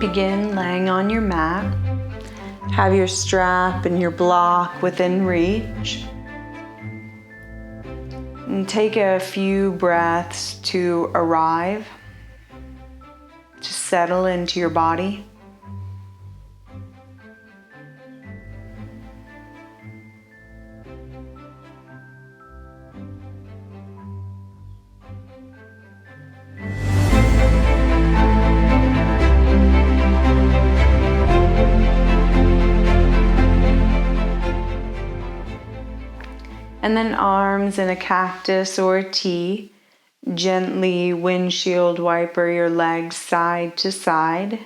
Begin laying on your mat. Have your strap and your block within reach. And take a few breaths to arrive, to settle into your body. And then arms in a cactus or a T. Gently windshield wiper your legs side to side.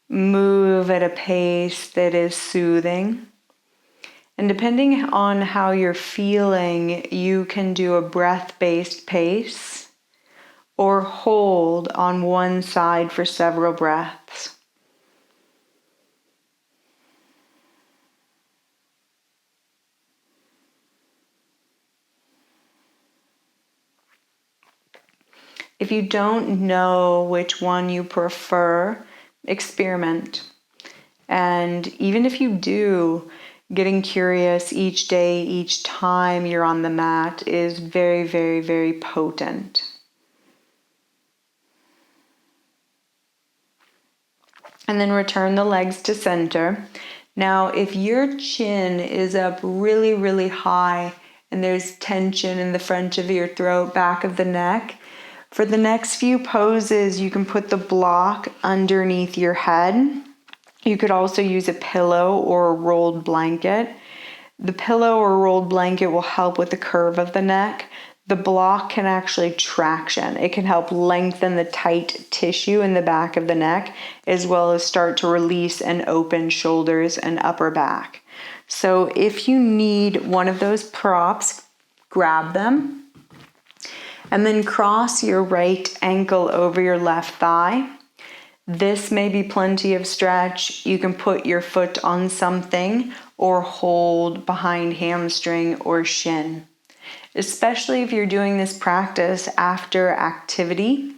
Move at a pace that is soothing. And depending on how you're feeling, you can do a breath-based pace or hold on one side for several breaths. If you don't know which one you prefer, experiment. And even if you do, getting curious each day, each time you're on the mat is very, very, very potent. And then return the legs to center. Now, if your chin is up really, really high and there's tension in the front of your throat, back of the neck, for the next few poses, you can put the block underneath your head. You could also use a pillow or a rolled blanket. The pillow or rolled blanket will help with the curve of the neck. The block can actually traction. It can help lengthen the tight tissue in the back of the neck, as well as start to release and open shoulders and upper back. So if you need one of those props, grab them. And then cross your right ankle over your left thigh. This may be plenty of stretch. You can put your foot on something or hold behind hamstring or shin. Especially if you're doing this practice after activity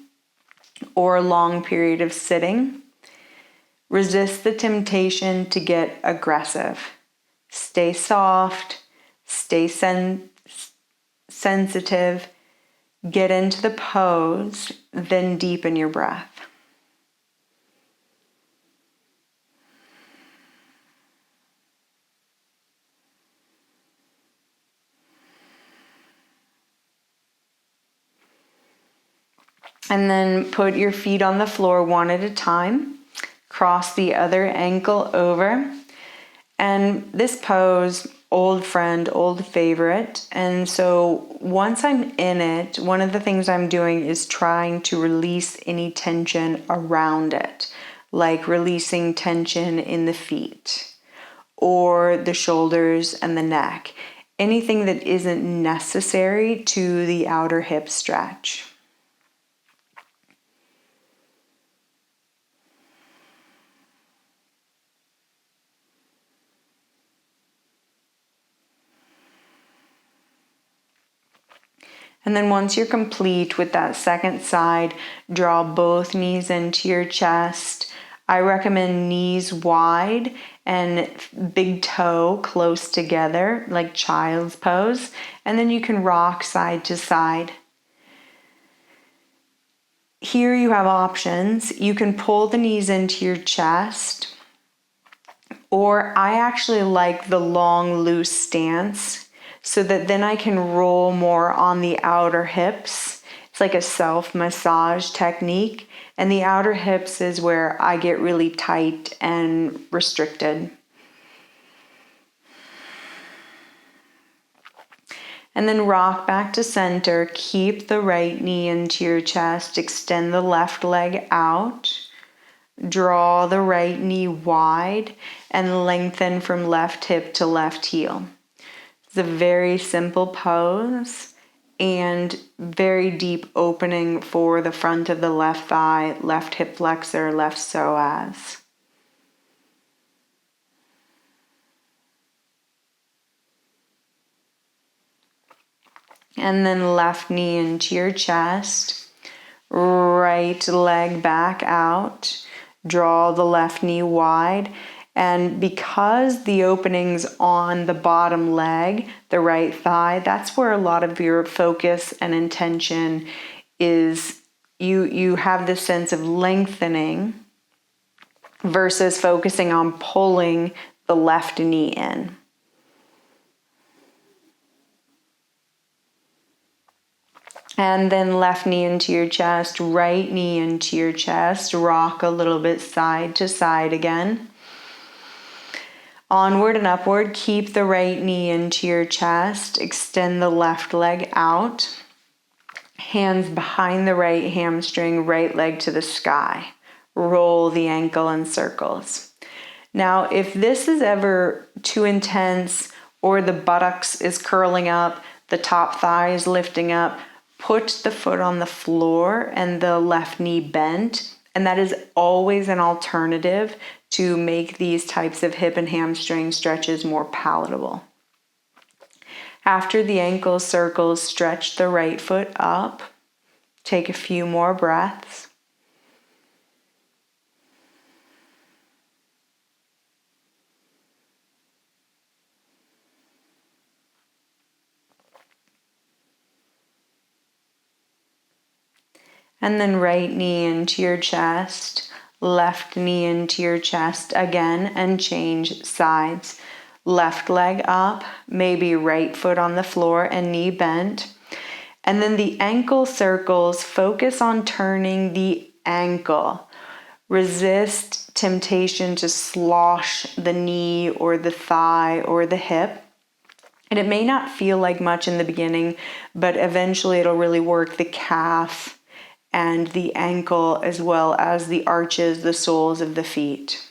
or a long period of sitting. Resist the temptation to get aggressive. Stay soft, stay sensitive. Get into the pose, then deepen your breath. And then put your feet on the floor one at a time. Cross the other ankle over. And this pose, old friend, old favorite. And so once I'm in it, one of the things I'm doing is trying to release any tension around it, like releasing tension in the feet or the shoulders and the neck, anything that isn't necessary to the outer hip stretch. And then once you're complete with that second side, draw both knees into your chest. I recommend knees wide and big toe close together, like child's pose. And then you can rock side to side. Here you have options. You can pull the knees into your chest, or I actually like the long, loose stance, so that then I can roll more on the outer hips. It's like a self-massage technique. And the outer hips is where I get really tight and restricted. And then rock back to center. Keep the right knee into your chest. Extend the left leg out. Draw the right knee wide and lengthen from left hip to left heel. It's a very simple pose and very deep opening for the front of the left thigh, left hip flexor, left psoas. And then left knee into your chest, right leg back out. Draw the left knee wide. And because the opening's on the bottom leg, the right thigh, that's where a lot of your focus and intention is. You have this sense of lengthening versus focusing on pulling the left knee in. And then left knee into your chest, right knee into your chest. Rock a little bit side to side again. Onward and upward, keep the right knee into your chest. Extend the left leg out. Hands behind the right hamstring, right leg to the sky. Roll the ankle in circles. Now, if this is ever too intense or the buttocks is curling up, the top thigh is lifting up, put the foot on the floor and the left knee bent. And that is always an alternative to make these types of hip and hamstring stretches more palatable. After the ankle circles, stretch the right foot up. Take a few more breaths. And then right knee into your chest, left knee into your chest again, and change sides. Left leg up, maybe right foot on the floor and knee bent. And then the ankle circles, focus on turning the ankle. Resist temptation to slosh the knee or the thigh or the hip. And it may not feel like much in the beginning, but eventually it'll really work the calf and the ankle, as well as the arches, the soles of the feet.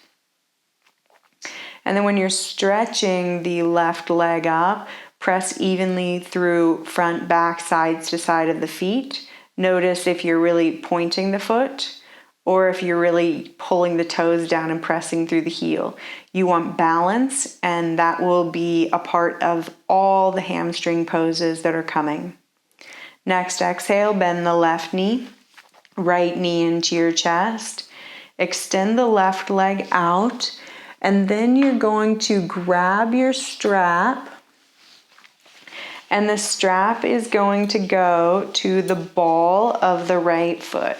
And then when you're stretching the left leg up, press evenly through front, back, sides to side of the feet. Notice if you're really pointing the foot or if you're really pulling the toes down and pressing through the heel. You want balance, and that will be a part of all the hamstring poses that are coming. Next, exhale, bend the left knee. Right knee into your chest. Extend the left leg out, and then you're going to grab your strap, and the strap is going to go to the ball of the right foot.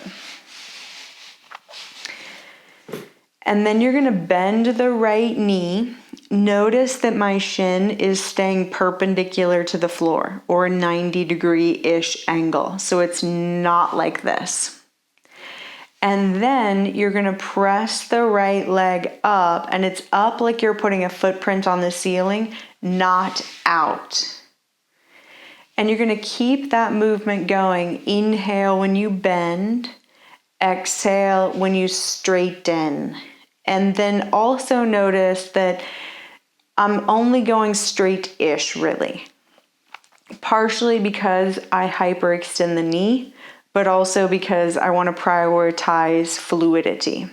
And then you're going to bend the right knee. Notice that my shin is staying perpendicular to the floor, or a 90-degree-ish angle. So it's not like this. And then you're going to press the right leg up, and it's up like you're putting a footprint on the ceiling, not out. And you're going to keep that movement going. Inhale when you bend, exhale when you straighten. And then also notice that I'm only going straight-ish really. Partially because I hyperextend the knee, but also because I want to prioritize fluidity.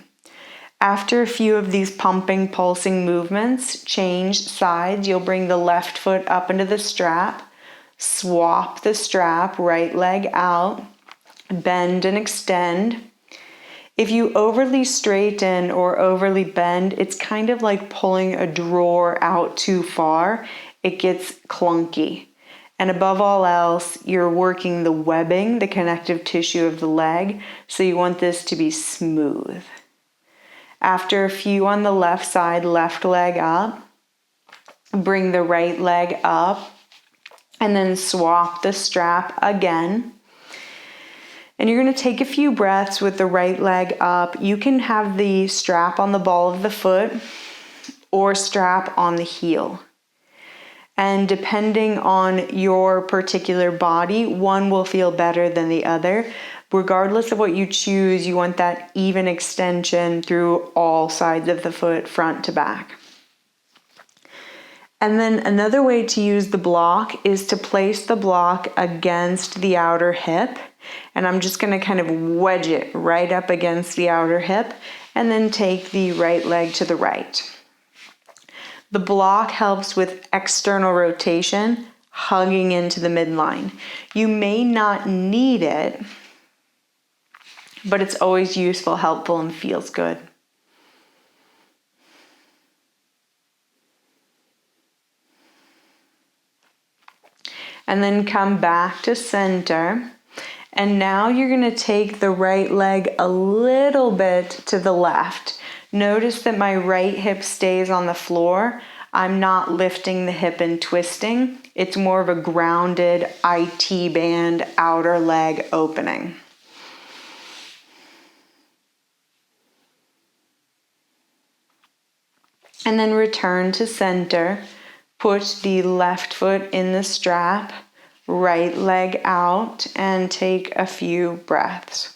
After a few of these pumping, pulsing movements, change sides. You'll bring the left foot up into the strap, swap the strap, right leg out, bend and extend. If you overly straighten or overly bend, it's kind of like pulling a drawer out too far. It gets clunky. And above all else, you're working the webbing, the connective tissue of the leg, so you want this to be smooth. After a few on the left side, left leg up, bring the right leg up, and then swap the strap again. And you're going to take a few breaths with the right leg up. You can have the strap on the ball of the foot or strap on the heel. And depending on your particular body, one will feel better than the other. Regardless of what you choose, you want that even extension through all sides of the foot, front to back. And then another way to use the block is to place the block against the outer hip. And I'm just going to kind of wedge it right up against the outer hip, and then take the right leg to the right. The block helps with external rotation, hugging into the midline. You may not need it, but it's always useful, helpful, and feels good. and then come back to center. And now you're going to take the right leg a little bit to the left. Notice that my right hip stays on the floor. I'm not lifting the hip and twisting. It's more of a grounded IT band outer leg opening. And then return to center. Put the left foot in the strap, right leg out, and take a few breaths.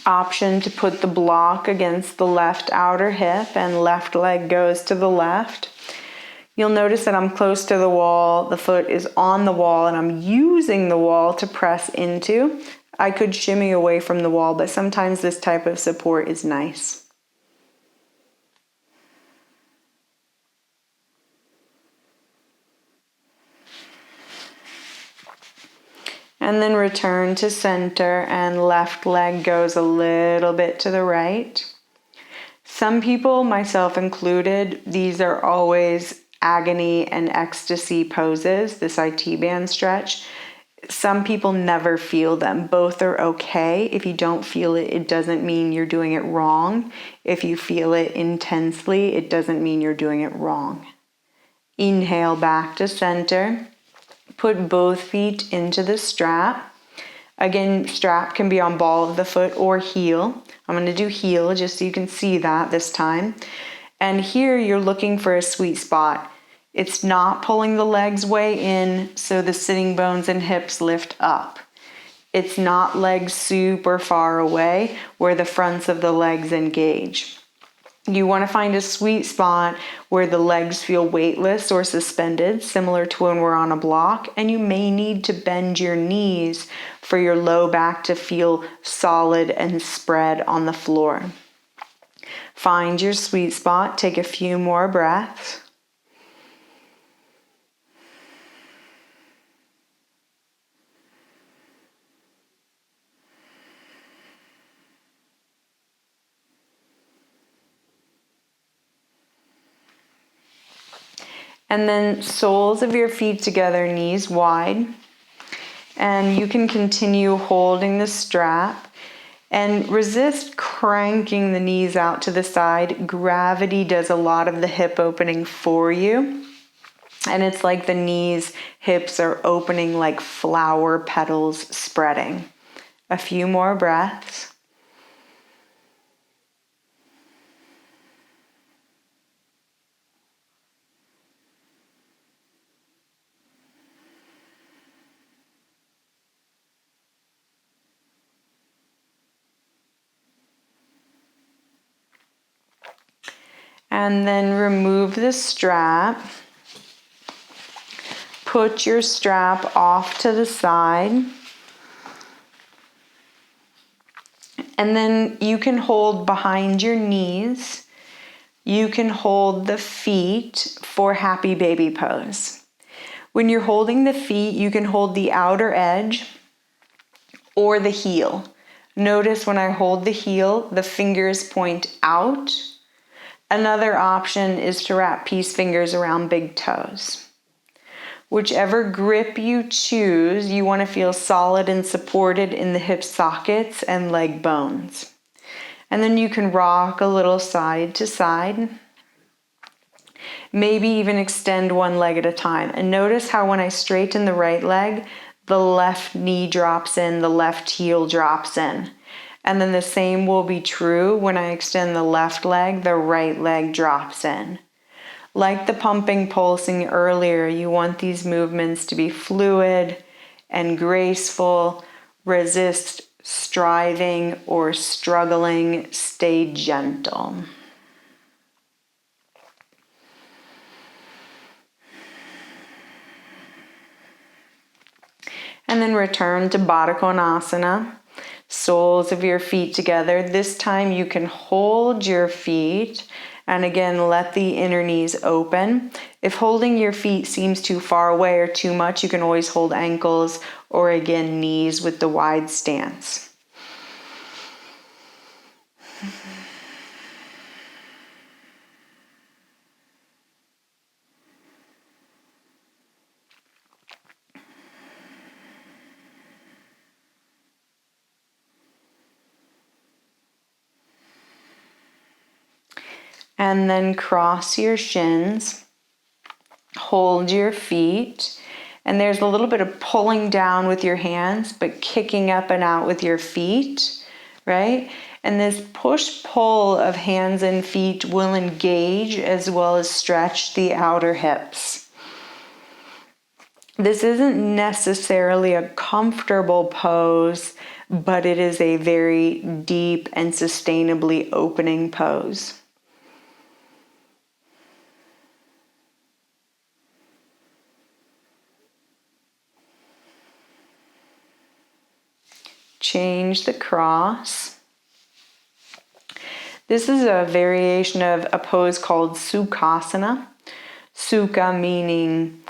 Option to put the block against the left outer hip and left leg goes to the left. You'll notice that I'm close to the wall, the foot is on the wall, and I'm using the wall to press into. I could shimmy away from the wall, but sometimes this type of support is nice. And then return to center and left leg goes a little bit to the right. Some people, myself included, these are always agony and ecstasy poses, this IT band stretch. Some people never feel them. Both are okay. If you don't feel it, it doesn't mean you're doing it wrong. If you feel it intensely, it doesn't mean you're doing it wrong. Inhale back to center. Put both feet into the strap. Again, strap can be on ball of the foot or heel. I'm going to do heel just so you can see that this time. And here you're looking for a sweet spot. It's not pulling the legs way in so the sitting bones and hips lift up. It's not legs super far away where the fronts of the legs engage. You want to find a sweet spot where the legs feel weightless or suspended, similar to when we're on a block, and you may need to bend your knees for your low back to feel solid and spread on the floor. Find your sweet spot, take a few more breaths. And then soles of your feet together, knees wide. And you can continue holding the strap and resist cranking the knees out to the side. Gravity does a lot of the hip opening for you. And it's like the knees, hips are opening like flower petals spreading. A few more breaths. And then remove the strap. Put your strap off to the side. And then you can hold behind your knees. You can hold the feet for happy baby pose. When you're holding the feet, you can hold the outer edge or the heel. Notice when I hold the heel, the fingers point out. Another option is to wrap peace fingers around big toes. Whichever grip you choose, you want to feel solid and supported in the hip sockets and leg bones. And then you can rock a little side to side. Maybe even extend one leg at a time. And notice how when I straighten the right leg, the left knee drops in, the left heel drops in. And then the same will be true when I extend the left leg, the right leg drops in. Like the pumping pulsing earlier, you want these movements to be fluid and graceful. Resist striving or struggling. Stay gentle. And then return to Baddha Konasana. soles of your feet together. This time you can hold your feet and again, let the inner knees open. If holding your feet seems too far away or too much, you can always hold ankles or again, knees with the wide stance. And then cross your shins, hold your feet, and there's a little bit of pulling down with your hands, but kicking up and out with your feet, right? And this push-pull of hands and feet will engage as well as stretch the outer hips. This isn't necessarily a comfortable pose, but it is a very deep and sustainably opening pose. Change the cross. This is a variation of a pose called Sukhasana. Sukha meaning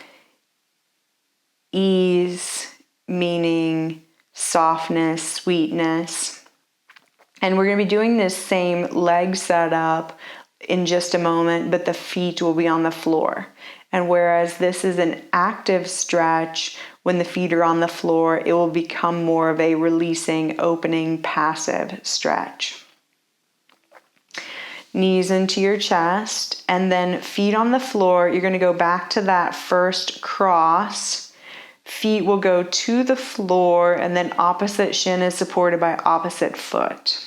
ease, meaning softness, sweetness. And we're going to be doing this same leg setup in just a moment, but the feet will be on the floor. And whereas this is an active stretch, when the feet are on the floor, it will become more of a releasing, opening, passive stretch. Knees into your chest, and then feet on the floor. You're going to go back to that first cross. Feet will go to the floor, and then opposite shin is supported by opposite foot.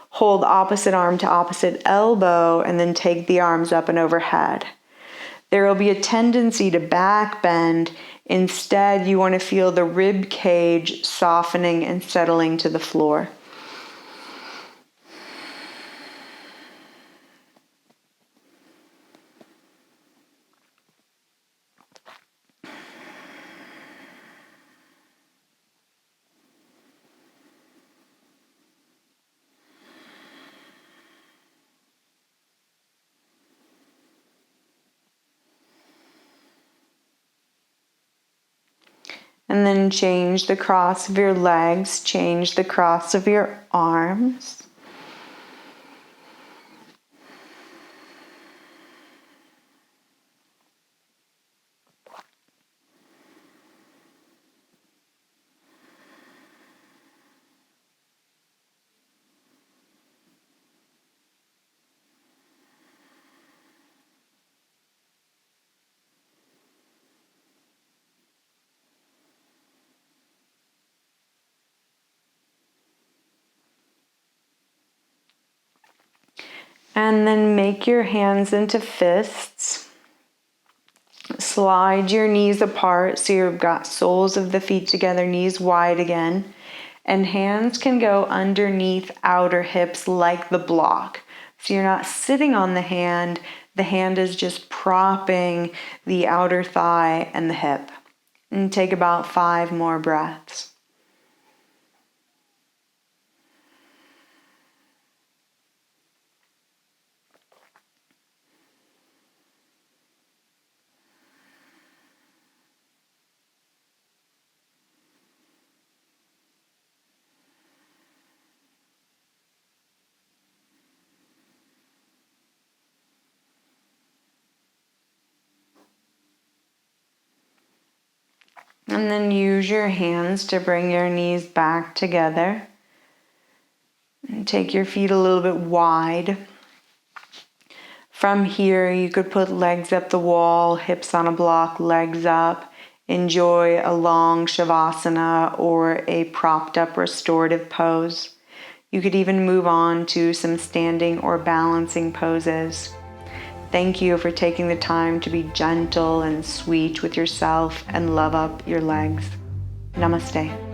Hold opposite arm to opposite elbow, and then take the arms up and overhead. There will be a tendency to back bend. Instead, you want to feel the rib cage softening and settling to the floor. And then change the cross of your legs, change the cross of your arms. And then make your hands into fists. Slide your knees apart so you've got soles of the feet together, knees wide again. And hands can go underneath outer hips like the block. So you're not sitting on the hand is just propping the outer thigh and the hip. And take about 5 more breaths. And then use your hands to bring your knees back together. And take your feet a little bit wide. From here, you could put legs up the wall, hips on a block, legs up. Enjoy a long Shavasana or a propped up restorative pose. You could even move on to some standing or balancing poses. Thank you for taking the time to be gentle and sweet with yourself and love up your legs. Namaste.